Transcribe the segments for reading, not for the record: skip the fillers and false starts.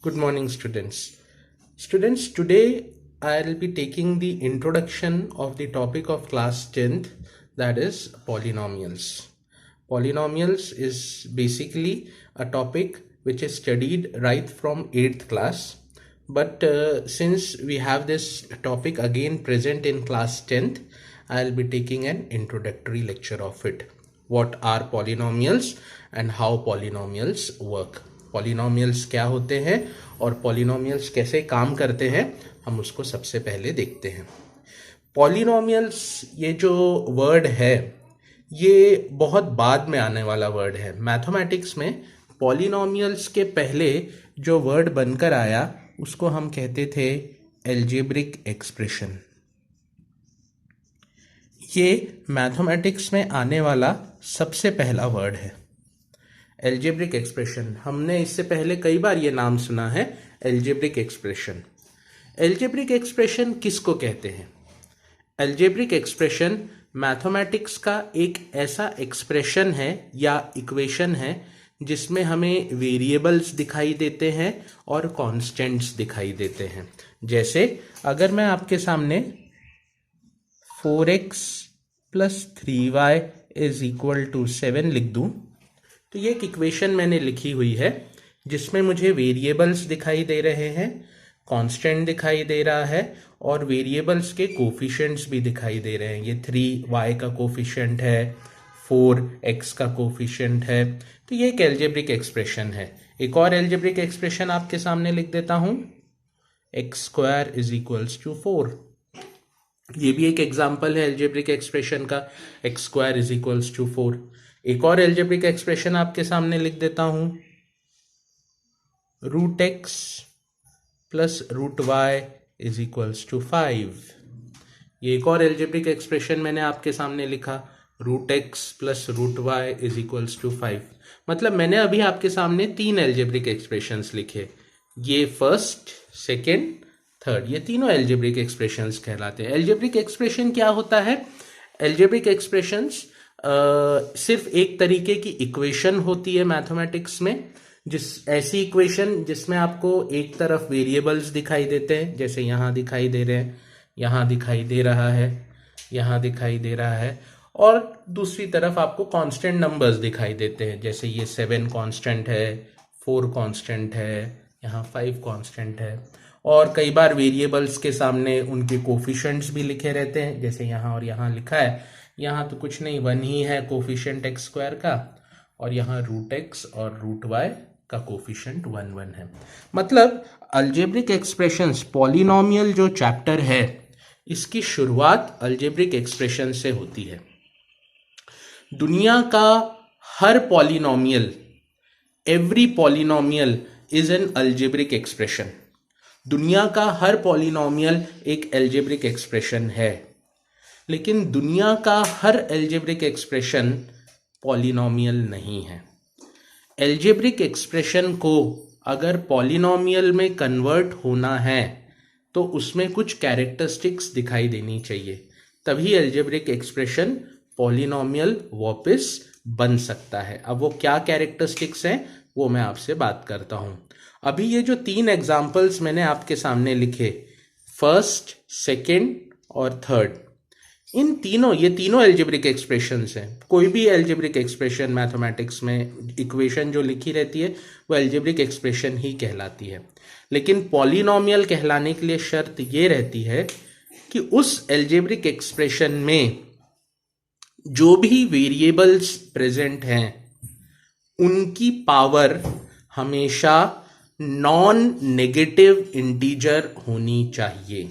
Good morning, students. Students, today I'll be taking the introduction of the topic of class 10th, that is polynomials. Polynomials is basically a topic which is studied right from 8th class. But since we have this topic again present in class 10th, I'll be taking an introductory lecture of it. What are polynomials and how polynomials work? Polynomials क्या होते हैं और polynomials कैसे काम करते हैं, हम उसको सबसे पहले देखते हैं. पॉलिनोमियल्स ये जो वर्ड है ये बहुत बाद में आने वाला वर्ड है. मैथमेटिक्स में पॉलिनोमियल्स के पहले जो वर्ड बनकर आया उसको हम कहते थे एल्जेब्रिक एक्सप्रेशन. ये मैथमेटिक्स में आने वाला सबसे पहला वर्ड है एल्जेब्रिक एक्सप्रेशन. हमने इससे पहले कई बार ये नाम सुना है एल्जेब्रिक एक्सप्रेशन. एल्जेब्रिक एक्सप्रेशन किसको कहते हैं? एल्जेब्रिक एक्सप्रेशन मैथमेटिक्स का एक ऐसा एक्सप्रेशन है या इक्वेशन है जिसमें हमें वेरिएबल्स दिखाई देते हैं और कांस्टेंट्स दिखाई देते हैं. जैसे अगर मैं आपके सामने 4x + 3y = 7 लिख दूं तो ये एक इक्वेशन मैंने लिखी हुई है जिसमें मुझे वेरिएबल्स दिखाई दे रहे हैं, कांस्टेंट दिखाई दे रहा है और वेरिएबल्स के कोफिशिएंट्स भी दिखाई दे रहे हैं. ये 3y का कोफिशिएंट है, 4x का कोफिशिएंट है. तो ये एक एल्जेब्रिक एक्सप्रेशन है. एक और एल्जेब्रिक एक्सप्रेशन आपके सामने लिख देता हूं, x² = 4. ये भी एक एग्जाम्पल है एल्जेब्रिक एक्सप्रेशन का, x² = 4. एक और एल्जेब्रिक एक्सप्रेशन आपके सामने लिख देता हूं, √x + √y = 5. ये एक और एल्जेब्रिक एक्सप्रेशन मैंने आपके सामने लिखा, √x + √y = 5. मतलब मैंने अभी आपके सामने 3 एल्जेब्रिक एक्सप्रेशंस लिखे. ये फर्स्ट, सेकेंड, थर्ड, ये तीनों एल्जेब्रिक एक्सप्रेशंस कहलाते हैं. एल्जेब्रिक एक्सप्रेशन क्या होता है? एल्जेब्रिक एक्सप्रेशंस सिर्फ एक तरीके की इक्वेशन होती है मैथमेटिक्स में, ऐसी इक्वेशन जिसमें आपको एक तरफ वेरिएबल्स दिखाई देते हैं, जैसे यहाँ दिखाई दे रहे हैं, यहाँ दिखाई दे रहा है, यहाँ दिखाई दे रहा है, और दूसरी तरफ आपको कांस्टेंट नंबर्स दिखाई देते हैं, जैसे ये 7 कांस्टेंट है, 4 कांस्टेंट है, यहाँ 5 कांस्टेंट है. और कई बार वेरिएबल्स के सामने उनके कोफिशिएंट्स भी लिखे रहते हैं, जैसे यहाँ और यहाँ लिखा है. यहाँ तो कुछ नहीं, 1 ही है कोफिशिएंट x² का, और यहाँ √x और √y का कोफिशिएंट 1 1 है. मतलब अलजेब्रिक एक्सप्रेशंस, पॉलिनोमियल जो चैप्टर है इसकी शुरुआत अलजेब्रिक एक्सप्रेशन से होती है. दुनिया का हर polynomial, every polynomial is an algebraic expression. दुनिया का हर पॉलिनोमियल एक अलजेब्रिक एक्सप्रेशन है, लेकिन दुनिया का हर एल्जेब्रिक एक्सप्रेशन पॉलिनोमियल नहीं है. एल्जेब्रिक एक्सप्रेशन को अगर पॉलिनोमियल में कन्वर्ट होना है तो उसमें कुछ कैरेक्टरिस्टिक्स दिखाई देनी चाहिए, तभी एल्जेब्रिक एक्सप्रेशन पॉलिनोमियल वापस बन सकता है. अब वो क्या कैरेक्टरिस्टिक्स हैं वो मैं आपसे बात करता हूं. अभी ये जो 3 एग्जाम्पल्स मैंने आपके सामने लिखे, फर्स्ट, सेकेंड और थर्ड, ये तीनों एल्जेब्रिक एक्सप्रेशंस हैं. कोई भी एल्जेब्रिक एक्सप्रेशन मैथमेटिक्स में इक्वेशन जो लिखी रहती है वो एल्जेब्रिक एक्सप्रेशन ही कहलाती है. लेकिन पॉलिनोमियल कहलाने के लिए शर्त ये रहती है कि उस एल्जेब्रिक एक्सप्रेशन में जो भी वेरिएबल्स प्रेजेंट हैं उनकी पावर हमेशा नॉन नेगेटिव इंटीजर होनी चाहिए.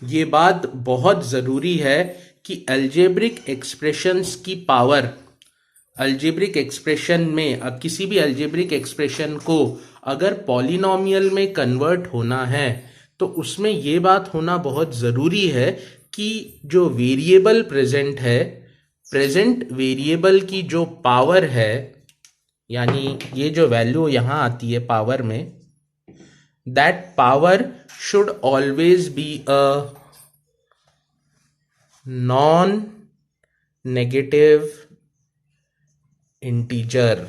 ये बात बहुत ज़रूरी है कि अलजेब्रिक एक्सप्रेशंस की पावर, अलजेब्रिक एक्सप्रेशन में, अब किसी भी अलजेब्रिक एक्सप्रेशन को अगर पॉलिनोमियल में कन्वर्ट होना है तो उसमें ये बात होना बहुत ज़रूरी है कि जो वेरिएबल प्रेजेंट है, प्रेजेंट वेरिएबल की जो पावर है, यानी ये जो वैल्यू यहाँ आती है पावर में, that power should always be a non-negative integer.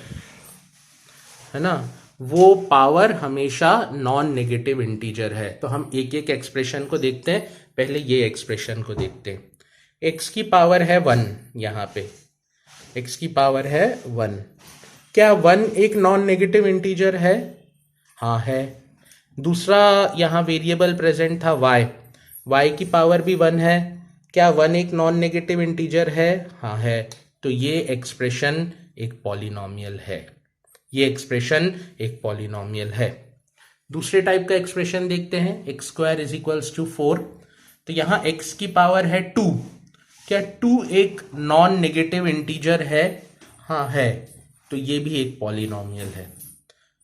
है ना, वो पावर हमेशा नॉन नेगेटिव इंटीजर है। तो हम एक एक एक्सप्रेशन को देखते हैं। पहले ये एक्सप्रेशन को देखते हैं। x की पावर है 1, यहाँ पे x की पावर है 1। क्या 1 एक नॉन नेगेटिव इंटीजर है? हाँ है। दूसरा यहाँ वेरिएबल प्रेजेंट था y की पावर भी 1 है। क्या 1 एक नॉन नेगेटिव इंटीजर है? हाँ है। तो ये एक्सप्रेशन एक पॉलिनॉमियल है। ये एक्सप्रेशन एक पॉलिनॉमियल है। दूसरे टाइप का एक्सप्रेशन देखते हैं। X square is equals to 4। तो यहां x की पावर है 2। क्या 2 एक नॉन नेगेटिव इंटीजर है? हाँ है। तो ये भी एक पॉलिनॉमियल है।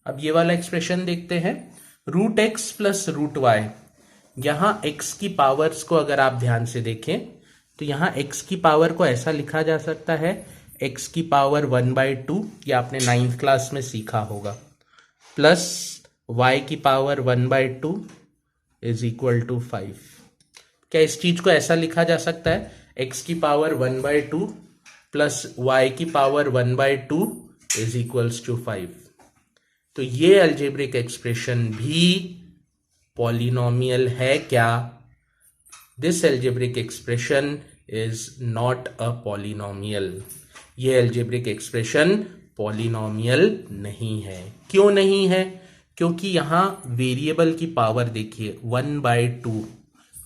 अब ये वाला एक्सप्रेशन देखते हैं। Root x plus root y. यहां x की पावर्स को अगर आप ध्यान से देखें तो यहां x की पावर को ऐसा लिखा जा सकता है, x की पावर 1/2, ये आपने 9th क्लास में सीखा होगा, प्लस y की पावर 1/2 इज इक्वल टू 5। क्या इस चीज को ऐसा लिखा जा सकता है, x की पावर 1/2 प्लस y की पावर 1/2 इज इक्वल्स टू 5? तो ये अलजेब्रिक एक्सप्रेशन भी पॉलिनॉमियल है क्या? This algebraic expression is not a polynomial. ये अलजेब्रिक एक्सप्रेशन पॉलिनॉमियल नहीं है। क्यों नहीं है? क्योंकि यहां वेरिएबल की पावर देखिए 1/2।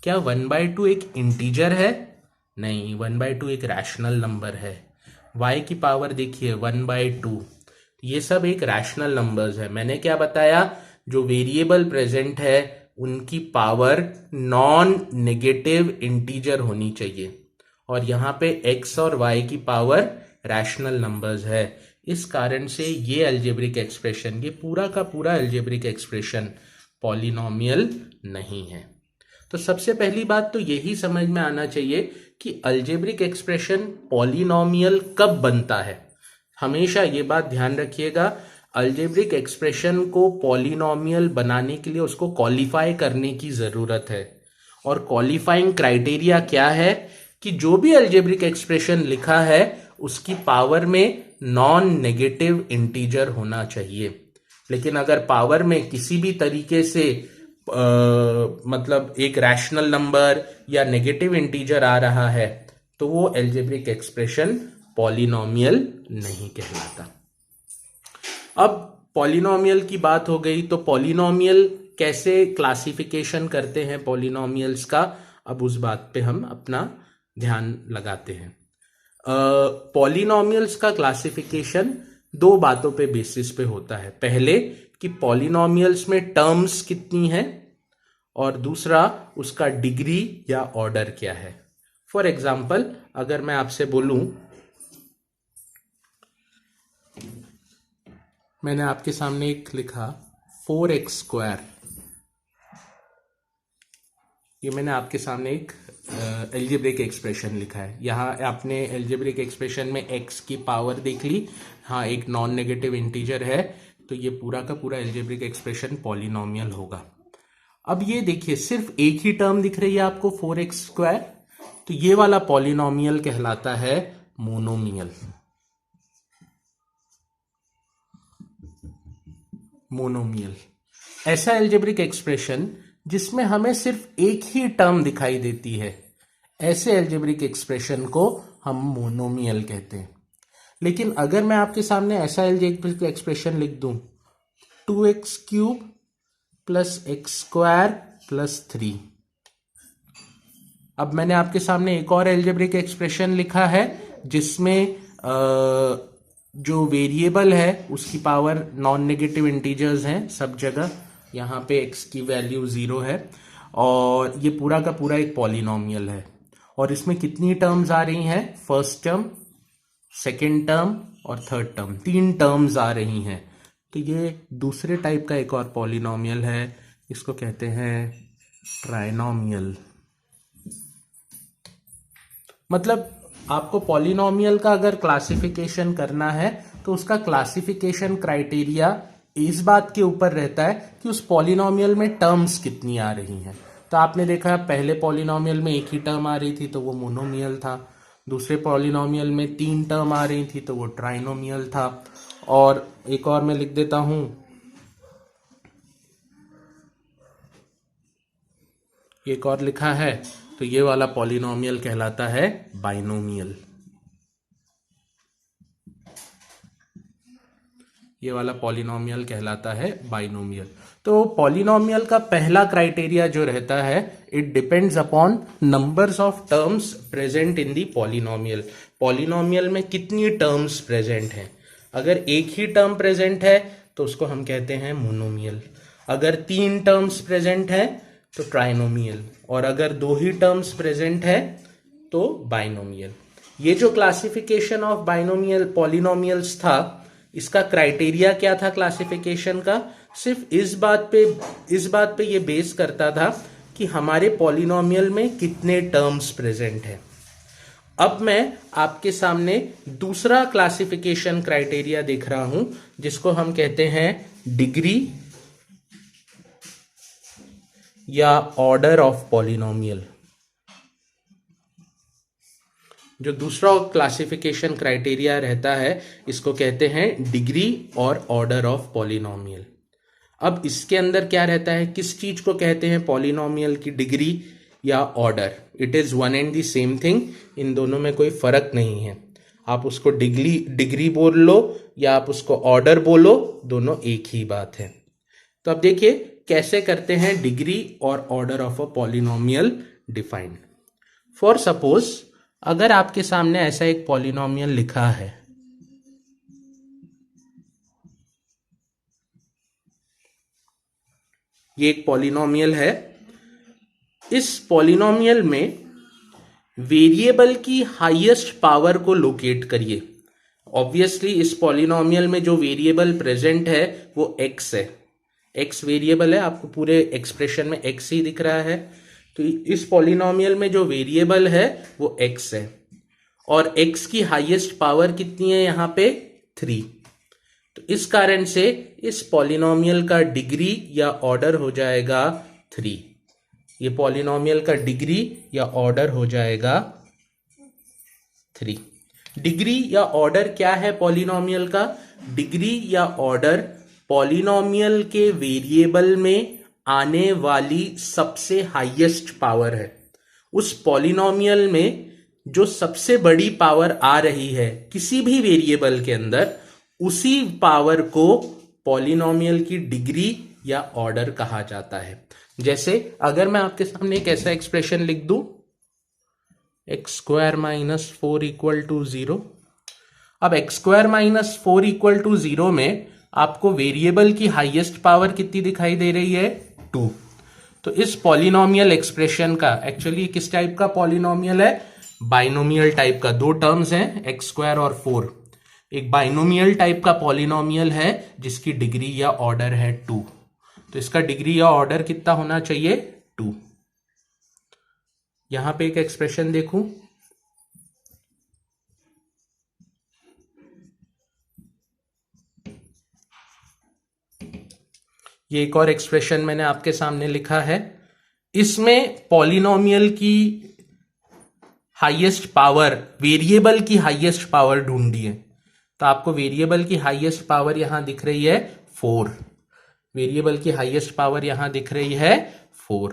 क्या 1/2 एक इंटीजर है? नहीं, 1/2 एक रैशनल नंबर है। y की पावर देखिए 1/2, ये सब एक रैशनल नंबर्स है। मैंने क्या बताया, जो वेरिएबल प्रेजेंट है उनकी पावर नॉन नेगेटिव इंटीजर होनी चाहिए, और यहां पे x और y की पावर रैशनल नंबर्स है। इस कारण से ये अलजेब्रिक एक्सप्रेशन, ये पूरा का पूरा अलजेब्रिक एक्सप्रेशन पॉलिनॉमियल नहीं है। तो सबसे पहली बात तो यही समझ में आना चाहिए कि अलजेब्रिक एक्सप्रेशन पॉलिनॉमियल कब बनता है। हमेशा ये बात ध्यान रखिएगा, अलजेब्रिक एक्सप्रेशन को पॉलिनॉमियल बनाने के लिए उसको क्वालिफाई करने की जरूरत है। और क्वालिफाइंग क्राइटेरिया क्या है कि जो भी अलजेब्रिक एक्सप्रेशन लिखा है उसकी पावर में नॉन नेगेटिव इंटीजर होना चाहिए। लेकिन अगर पावर में किसी भी तरीके से मतलब एक रैशनल नंबर या नेगेटिव इंटीजर आ रहा है तो वो अलजेब्रिक एक्सप्रेशन पॉलिनॉमियल नहीं कहलाता। अब पॉलिनॉमियल की बात हो गई, तो पॉलिनॉमियल कैसे क्लासिफिकेशन करते हैं पॉलिनॉमियल्स का, अब उस बात पे हम अपना ध्यान लगाते हैं। पॉलिनॉमियल्स का क्लासिफिकेशन दो बातों पे बेसिस पे होता है। पहले कि पॉलिनॉमियल्स में टर्म्स कितनी है, और दूसरा उसका डिग्री या ऑर्डर क्या है। फॉर एग्जाम्पल अगर मैं आपसे बोलूं, मैंने आपके सामने एक लिखा 4x², ये मैंने आपके सामने एक एल्जेब्रिक एक्सप्रेशन लिखा है। यहाँ आपने एल्जेब्रिक एक्सप्रेशन में x की पावर देख ली, हाँ एक नॉन नेगेटिव इंटीजर है, तो ये पूरा का पूरा एल्जेब्रिक एक्सप्रेशन पॉलिनॉमियल होगा। अब ये देखिए सिर्फ एक ही टर्म दिख रही है आपको 4x², तो ये वाला पॉलिनॉमियल कहलाता है मोनोमियल। मोनोमियल ऐसा एल्जेब्रिक एक्सप्रेशन जिसमें हमें सिर्फ एक ही टर्म दिखाई देती है, ऐसे एल्जेब्रिक एक्सप्रेशन को हम मोनोमियल कहते हैं। लेकिन अगर मैं आपके सामने ऐसा एल्जेब्रिक एक्सप्रेशन लिख दूं 2x³ + x² + 3, अब मैंने आपके सामने एक और एल्जेब्रिक एक्सप्रेशन लिखा है जिसमें जो वेरिएबल है उसकी पावर नॉन नेगेटिव इंटीजर्स हैं सब जगह, यहाँ पे x की वैल्यू 0 है, और ये पूरा का पूरा एक पॉलिनॉमियल है। और इसमें कितनी टर्म्स आ रही हैं, फर्स्ट टर्म, सेकेंड टर्म और थर्ड टर्म, 3 टर्म्स आ रही हैं। तो ये दूसरे टाइप का एक और पॉलिनॉमियल है, इसको कहते हैं ट्राइनोमियल। मतलब आपको पॉलिनॉमियल का अगर क्लासिफिकेशन करना है तो उसका क्लासिफिकेशन क्राइटेरिया इस बात के ऊपर रहता है कि उस पॉलिनॉमियल में टर्म्स कितनी आ रही हैं। तो आपने देखा पहले पॉलिनॉमियल में एक ही टर्म आ रही थी तो वो मोनोमियल था, दूसरे पॉलिनॉमियल में 3 टर्म आ रही थी तो वो ट्राइनोमियल था, और एक और मैं लिख देता हूं, एक और लिखा है, तो ये वाला पॉलिनोमियल कहलाता है बाइनोमियल। ये वाला पॉलिनोमियल कहलाता है बाइनोमियल। तो पॉलिनोमियल का पहला क्राइटेरिया जो रहता है, it depends upon numbers of terms present in the polynomial. Polynomial में कितनी टर्म्स प्रेजेंट हैं। अगर एक ही टर्म प्रेजेंट है तो उसको हम कहते हैं मोनोमियल। अगर 3 टर्म्स प्रेजेंट है तो ट्राइनोमियल, और अगर 2 ही टर्म्स प्रेजेंट है तो बाइनोमियल। ये जो क्लासिफिकेशन ऑफ बाइनोमियल पॉलिनोमियल्स था, इसका क्राइटेरिया क्या था क्लासिफिकेशन का? सिर्फ इस बात पे ये बेस करता था कि हमारे पॉलिनोमियल में कितने टर्म्स प्रेजेंट हैं। अब मैं आपके सामने दूसरा क्लासिफिकेशन क्राइटेरिया देख रहा हूं, जिसको हम कहते हैं डिग्री या ऑर्डर ऑफ पॉलिनोमियल। जो दूसरा क्लासिफिकेशन क्राइटेरिया रहता है, इसको कहते हैं डिग्री और ऑर्डर ऑफ पॉलिनोमियल। अब इसके अंदर क्या रहता है, किस चीज को कहते हैं पॉलिनोमियल की डिग्री या order? It is one and the same thing, इन दोनों में कोई फर्क नहीं है। आप उसको डिग्री बोल लो या आप उसको ऑर्डर बोलो, दोनों एक ही बात है। तो अब देखिए कैसे करते हैं डिग्री और order of a polynomial defined. For suppose, अगर आपके सामने ऐसा एक पॉलिनोमियल लिखा है, ये एक पॉलिनोमियल है। इस पॉलिनोमियल में वेरिएबल की हाईएस्ट पावर को लोकेट करिए। ऑब्वियसली इस पॉलिनोमियल में जो वेरिएबल प्रेजेंट है वो x है। x वेरिएबल है, आपको पूरे एक्सप्रेशन में x ही दिख रहा है। तो इस पॉलिनोमियल में जो वेरिएबल है वो x है, और x की हाईएस्ट पावर कितनी है यहाँ पे? 3। तो इस कारण से इस पॉलिनोमियल का डिग्री या ऑर्डर हो जाएगा 3। ये पॉलिनोमियल का डिग्री या ऑर्डर हो जाएगा 3। डिग्री या ऑर्डर क्या है पॉलिनोमियल का? डिग्री या ऑर्डर पॉलिनोमियल के वेरिएबल में आने वाली सबसे हाईएस्ट पावर है। उस पॉलिनोमियल में जो सबसे बड़ी पावर आ रही है किसी भी वेरिएबल के अंदर, उसी पावर को पॉलिनोमियल की डिग्री या ऑर्डर कहा जाता है। जैसे अगर मैं आपके सामने एक ऐसा एक्सप्रेशन लिख दूं, x² - 4 = 0। अब x² - 4 = 0 में आपको वेरिएबल की हाईएस्ट पावर कितनी दिखाई दे रही है? 2। तो इस पॉलिनोमियल एक्सप्रेशन का, एक्चुअली किस टाइप का पॉलिनोमियल है? बाइनोमियल टाइप का। 2 टर्म्स हैं, x² और 4। एक बाइनोमियल टाइप का पॉलिनोमियल है जिसकी डिग्री या ऑर्डर है 2। तो इसका डिग्री या ऑर्डर कितना होना चाहिए? 2। यहां पे एक एक्सप्रेशन देखूं, ये एक और एक्सप्रेशन मैंने आपके सामने लिखा है। इसमें पॉलिनोमियल की हाईएस्ट पावर, वेरिएबल की हाईएस्ट पावर ढूंढी है। तो आपको वेरिएबल की हाईएस्ट पावर यहां दिख रही है 4। वेरिएबल की हाईएस्ट पावर यहां दिख रही है 4।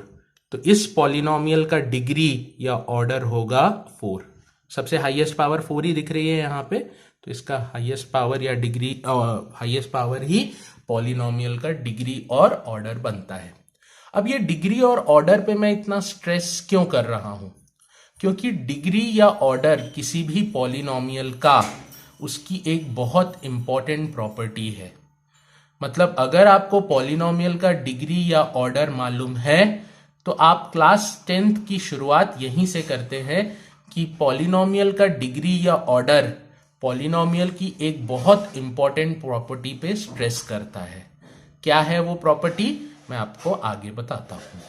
तो इस पॉलिनोमियल का डिग्री या ऑर्डर होगा 4। सबसे हाईएस्ट पावर 4 ही दिख रही है यहां पे, तो इसका हाईएस्ट पावर या डिग्री, हाईएस्ट पावर ही पॉलिनोमियल का डिग्री और ऑर्डर बनता है। अब ये डिग्री और ऑर्डर पे मैं इतना स्ट्रेस क्यों कर रहा हूं? क्योंकि डिग्री या ऑर्डर किसी भी पॉलिनोमियल का, उसकी एक बहुत इंपॉर्टेंट प्रॉपर्टी है। मतलब अगर आपको पॉलिनोमियल का डिग्री या ऑर्डर मालूम है तो आप क्लास 10th की शुरुआत यहीं से करते हैं कि पॉलिनोमियल का डिग्री या ऑर्डर पॉलिनोमियल की एक बहुत इंपॉर्टेंट प्रॉपर्टी पे स्ट्रेस करता है। क्या है वो प्रॉपर्टी, मैं आपको आगे बताता हूं।